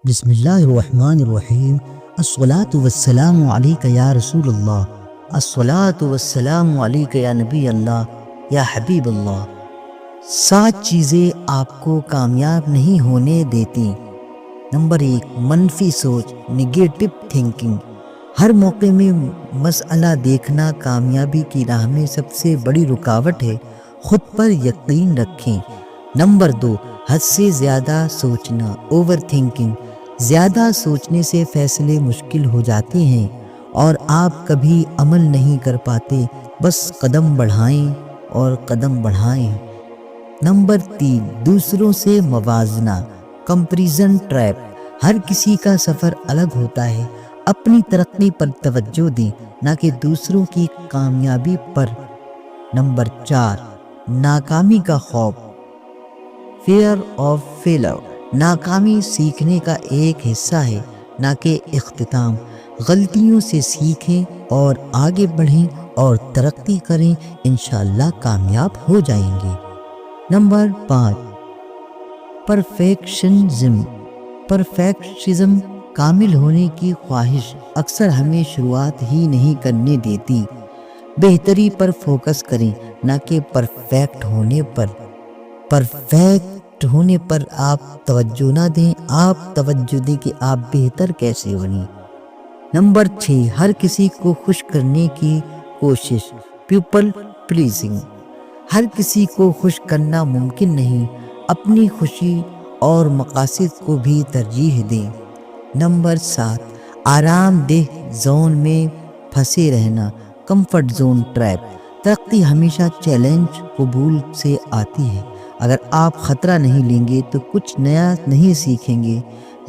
بسم اللہ الرحمن الرحیم۔ الصلاۃ والسلام علیک یا رسول اللہ، الصلاۃ والسلام علیک یا نبی اللہ، یا حبیب اللہ۔ 7 چیزیں آپ کو کامیاب نہیں ہونے دیتی۔ نمبر 1، منفی سوچ، نگیٹو تھنکنگ۔ ہر موقع میں مسئلہ دیکھنا کامیابی کی راہ میں سب سے بڑی رکاوٹ ہے۔ خود پر یقین رکھیں۔ نمبر 2، حد سے زیادہ سوچنا، اوور تھنکنگ۔ زیادہ سوچنے سے فیصلے مشکل ہو جاتے ہیں اور آپ کبھی عمل نہیں کر پاتے، بس قدم بڑھائیں اور قدم بڑھائیں۔ نمبر 3، دوسروں سے موازنہ، کمپیریزن ٹریپ۔ ہر کسی کا سفر الگ ہوتا ہے، اپنی ترقی پر توجہ دیں، نہ کہ دوسروں کی کامیابی پر۔ نمبر 4، ناکامی کا خوف، فیئر آف فیلر۔ ناکامی سیکھنے کا ایک حصہ ہے، نہ کہ اختتام۔ غلطیوں سے سیکھیں اور آگے بڑھیں اور ترقی کریں، انشاءاللہ کامیاب ہو جائیں گے۔ Number 5، perfectionism. کامل ہونے کی خواہش اکثر ہمیں شروعات ہی نہیں کرنے دیتی۔ بہتری پر فوکس کریں، نہ کہ پرفیکٹ ہونے پر۔ پرفیکٹ ہونے پر آپ توجہ نہ دیں، آپ توجہ دیں کہ آپ بہتر کیسے بنیں۔ نمبر 6، ہر کسی کو خوش کرنے کی کوشش، پیپل پلیزنگ۔ ہر کسی کو خوش کرنا ممکن نہیں، اپنی خوشی اور مقاصد کو بھی ترجیح دیں۔ نمبر 7، آرام دہ زون میں پھنسے رہنا، کمفرٹ زون ٹریپ۔ ترقی ہمیشہ چیلنج قبول سے آتی ہے۔ اگر آپ خطرہ نہیں لیں گے تو کچھ نیا نہیں سیکھیں گے۔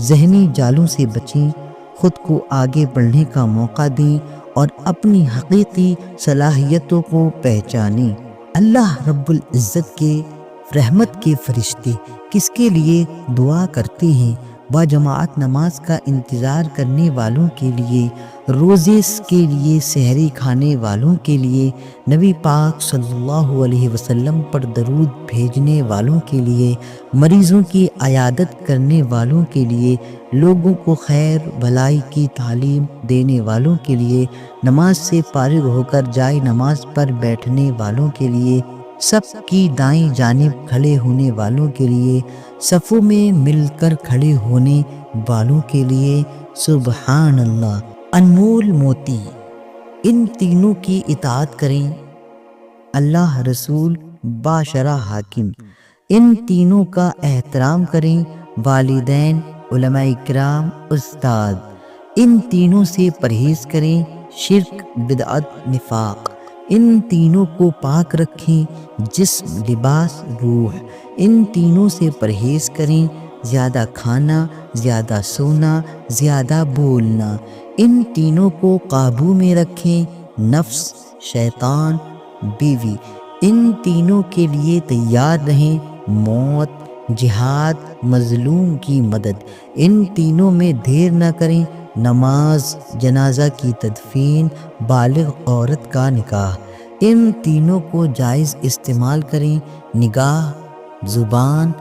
ذہنی جالوں سے بچیں، خود کو آگے بڑھنے کا موقع دیں اور اپنی حقیقی صلاحیتوں کو پہچانیں۔ اللہ رب العزت کے رحمت کے فرشتے کس کے لیے دعا کرتے ہیں؟ باجماعت نماز کا انتظار کرنے والوں کے لیے، روزے کے لیے، سحری کھانے والوں کے لیے، نبی پاک صلی اللہ علیہ وسلم پر درود بھیجنے والوں کے لیے، مریضوں کی عیادت کرنے والوں کے لیے، لوگوں کو خیر بھلائی کی تعلیم دینے والوں کے لیے، نماز سے فارغ ہو کر جائے نماز پر بیٹھنے والوں کے لیے، سب کی دائیں جانب کھڑے ہونے والوں کے لیے، صفوں میں مل کر کھڑے ہونے والوں کے لیے۔ سبحان اللہ۔ انمول موتی۔ ان تینوں کی اطاعت کریں، اللہ، رسول، باشرہ حاکم۔ ان تینوں کا احترام کریں، والدین، علماء کرام، استاد۔ ان تینوں سے پرہیز کریں، شرک، بدعت، نفاق۔ ان تینوں کو پاک رکھیں، جسم، لباس، روح۔ ان تینوں سے پرہیز کریں، زیادہ کھانا، زیادہ سونا، زیادہ بولنا۔ ان تینوں کو قابو میں رکھیں، نفس، شیطان، بیوی۔ ان تینوں کے لیے تیار رہیں، موت، جہاد، مظلوم کی مدد۔ ان تینوں میں دیر نہ کریں، نماز، جنازہ کی تدفین، بالغ عورت کا نکاح۔ ان تینوں کو جائز استعمال کریں، نگاہ، زبان،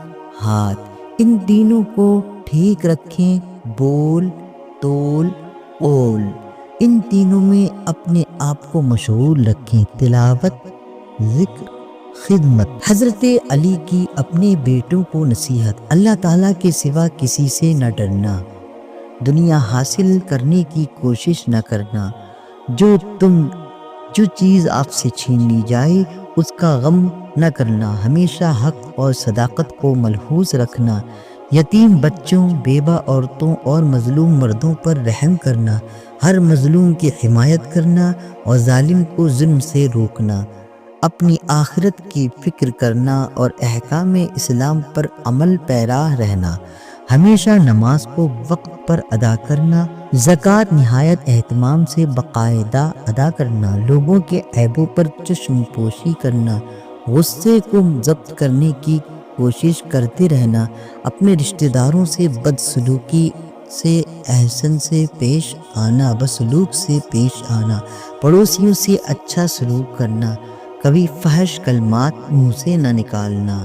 ہاتھ۔ ان تینوں کو ٹھیک رکھیں، بول، تول، قول۔ ان تینوں میں اپنے آپ کو مشغول رکھیں، تلاوت، ذکر، خدمت۔ حضرت علی کی اپنے بیٹوں کو نصیحت، اللہ تعالیٰ کے سوا کسی سے نہ ڈرنا، دنیا حاصل کرنے کی کوشش نہ کرنا، جو چیز آپ سے چھین لی جائے اس کا غم نہ کرنا، ہمیشہ حق اور صداقت کو ملحوظ رکھنا، یتیم بچوں، بیوہ عورتوں اور مظلوم مردوں پر رحم کرنا، ہر مظلوم کی حمایت کرنا اور ظالم کو ظلم سے روکنا، اپنی آخرت کی فکر کرنا اور احکام اسلام پر عمل پیرا رہنا، ہمیشہ نماز کو وقت پر ادا کرنا، زکوٰۃ نہایت اہتمام سے باقاعدہ ادا کرنا، لوگوں کے عیبوں پر چشم پوشی کرنا، غصے کو ضبط کرنے کی کوشش کرتے رہنا، اپنے رشتہ داروں سے بدسلوکی سے احسن سے پیش آنا، بسلوک سے پیش آنا، پڑوسیوں سے اچھا سلوک کرنا، کبھی فحش کلمات منہ سے نہ نکالنا،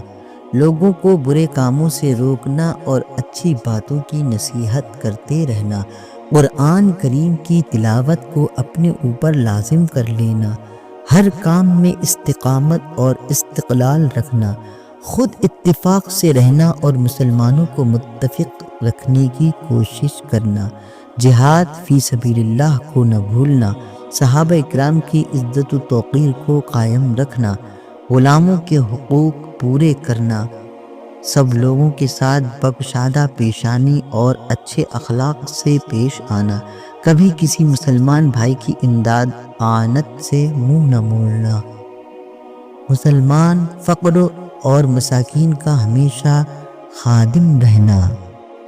لوگوں کو برے کاموں سے روکنا اور اچھی باتوں کی نصیحت کرتے رہنا، قرآن کریم کی تلاوت کو اپنے اوپر لازم کر لینا، ہر کام میں استقامت اور استقلال رکھنا، خود اتفاق سے رہنا اور مسلمانوں کو متفق رکھنے کی کوشش کرنا، جہاد فی سبیل اللہ کو نہ بھولنا، صحابہ اکرام کی عزت و توقیر کو قائم رکھنا، غلاموں کے حقوق پورے کرنا، سب لوگوں کے ساتھ بخشادہ پیشانی اور اچھے اخلاق سے پیش آنا، کبھی کسی مسلمان بھائی کی امداد اعانت سے منہ نہ موڑنا، مسلمان فقر اور مساکین کا ہمیشہ خادم رہنا۔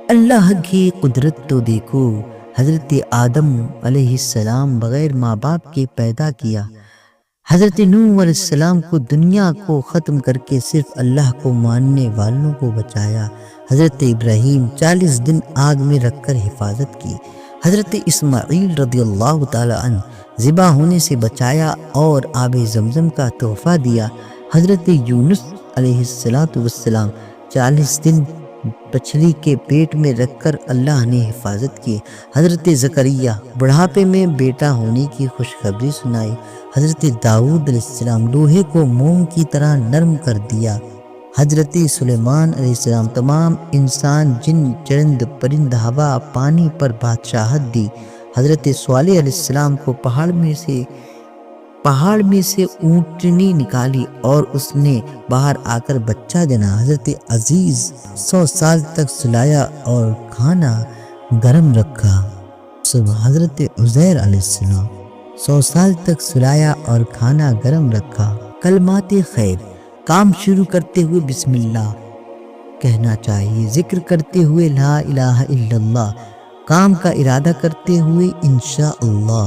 اللہ کی قدرت تو دیکھو، حضرت آدم علیہ السلام بغیر ماں باپ کے پیدا کیا، حضرت نوح علیہ السلام کو دنیا کو ختم کر کے صرف اللہ کو ماننے والوں کو بچایا، حضرت ابراہیم 40 دن آگ میں رکھ کر حفاظت کی، حضرت اسماعیل رضی اللہ تعالی عنہ ذبح ہونے سے بچایا اور آب زمزم کا تحفہ دیا، حضرت یونس علیہ السلام 40 دن بچھڑی کے پیٹ میں رکھ کر اللہ نے حفاظت کی، حضرت زکریا بڑھاپے میں بیٹا ہونے کی خوشخبری سنائی، حضرت داؤد علیہ السلام لوہے کو موم کی طرح نرم کر دیا، حضرت سلیمان علیہ السلام تمام انسان جن چرند پرند ہوا پانی پر بادشاہت دی، حضرت صالح علیہ السلام کو پہاڑ میں سے اونٹنی نکالی اور اس نے باہر آ کر بچہ جنا، حضرت عزیز 100 سال تک سلایا اور کھانا گرم رکھا، حضرت عزیر علیہ السلام 100 سال تک سلایا اور کھانا گرم رکھا۔ کلمات خیر، کام شروع کرتے ہوئے بسم اللہ کہنا چاہیے، ذکر کرتے ہوئے لا الہ الا اللہ، کام کا ارادہ کرتے ہوئے انشاءاللہ،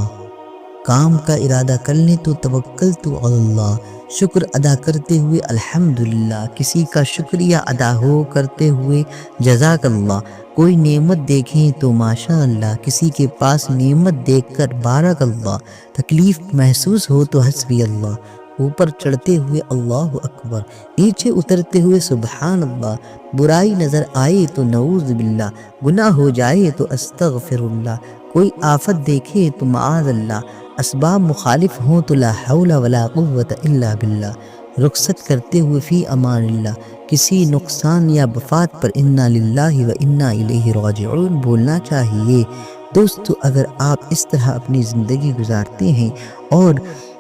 کام کا ارادہ کر لیں تو توکلت علی اللہ، شکر ادا کرتے ہوئے الحمدللہ، کسی کا شکریہ ادا ہو کرتے ہوئے جزاک اللہ، کوئی نعمت دیکھیں تو ماشاء اللہ، کسی کے پاس نعمت دیکھ کر بارک اللہ، تکلیف محسوس ہو تو حسبی اللہ، اوپر چڑھتے ہوئے اللہ اکبر، نیچے اترتے ہوئے سبحان اللہ، برائی نظر آئے تو نعوذ باللہ، گناہ ہو جائے تو استغفر اللہ، کوئی آفت دیکھے تو معاذ اللہ، اسباب مخالف ہوں تو لا حول ولا قوت الا باللہ، رخصت کرتے ہوئے فی امان اللہ، کسی نقصان یا وفات پر انا للہ و انا الیہ راجعون بولنا چاہیے۔ دوستو، اگر آپ اس طرح اپنی زندگی گزارتے ہیں اور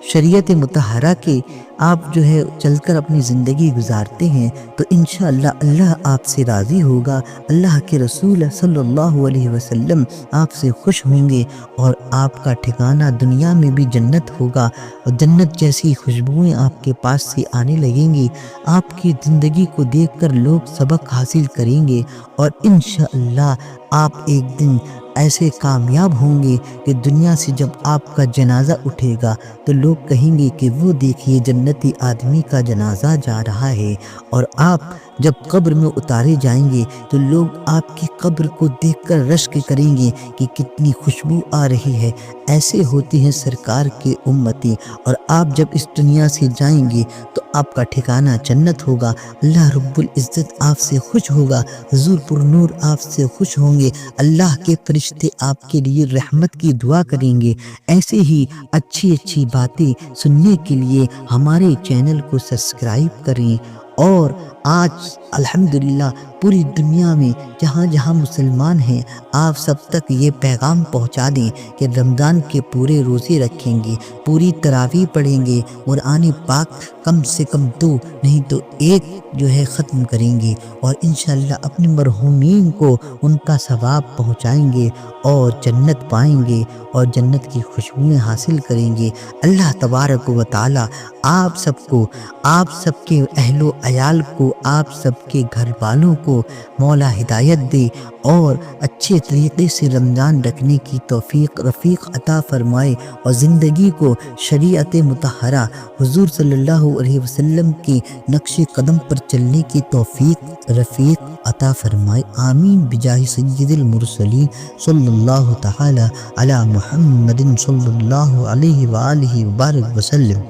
شریعت مطہرہ کے آپ چل کر اپنی زندگی گزارتے ہیں تو انشاءاللہ اللہ آپ سے راضی ہوگا، اللہ کے رسول صلی اللہ علیہ وسلم آپ سے خوش ہوں گے اور آپ کا ٹھکانہ دنیا میں بھی جنت ہوگا اور جنت جیسی خوشبوئیں آپ کے پاس سے آنے لگیں گی، آپ کی زندگی کو دیکھ کر لوگ سبق حاصل کریں گے اور انشاءاللہ آپ ایک دن ایسے کامیاب ہوں گے کہ دنیا سے جب آپ کا جنازہ اٹھے گا تو لوگ کہیں گے کہ وہ دیکھیے جنتی آدمی کا جنازہ جا رہا ہے، اور آپ جب قبر میں اتارے جائیں گے تو لوگ آپ کی قبر کو دیکھ کر رشک کریں گے کہ کتنی خوشبو آ رہی ہے، ایسے ہوتے ہیں سرکار کے امتی، اور آپ جب اس دنیا سے جائیں گے تو آپ کا ٹھکانہ جنت ہوگا، اللہ رب العزت آپ سے خوش ہوگا، حضور پر نور آپ سے خوش ہوں گے، اللہ کے فرشتے آپ کے لیے رحمت کی دعا کریں گے۔ ایسے ہی اچھی اچھی باتیں سننے کے لیے ہمارے چینل کو سبسکرائب کریں، اور آج الحمدللہ پوری دنیا میں جہاں جہاں مسلمان ہیں آپ سب تک یہ پیغام پہنچا دیں کہ رمضان کے پورے روزے رکھیں گے، پوری تراویح پڑھیں گے، قرآن پاک کم سے کم 2 نہیں تو 1 ختم کریں گے، اور انشاءاللہ اپنے مرحومین کو ان کا ثواب پہنچائیں گے اور جنت پائیں گے اور جنت کی خوشبوئیں حاصل کریں گے۔ اللہ تبارک و تعالی آپ سب کو، آپ سب کے اہل و عیال کو، آپ سب کے گھر والوں کو مولا ہدایت دے اور اچھے طریقے سے رمضان رکھنے کی توفیق رفیق عطا فرمائے، اور زندگی کو شریعت مطہرہ حضور صلی اللہ علیہ وسلم کے نقش قدم پر چلنے کی توفیق رفیق عطا فرمائے، آمین بجاہ سید المرسلین صلی اللہ تعالی علی محمد صلی اللہ علیہ وآلہ وبارک وسلم۔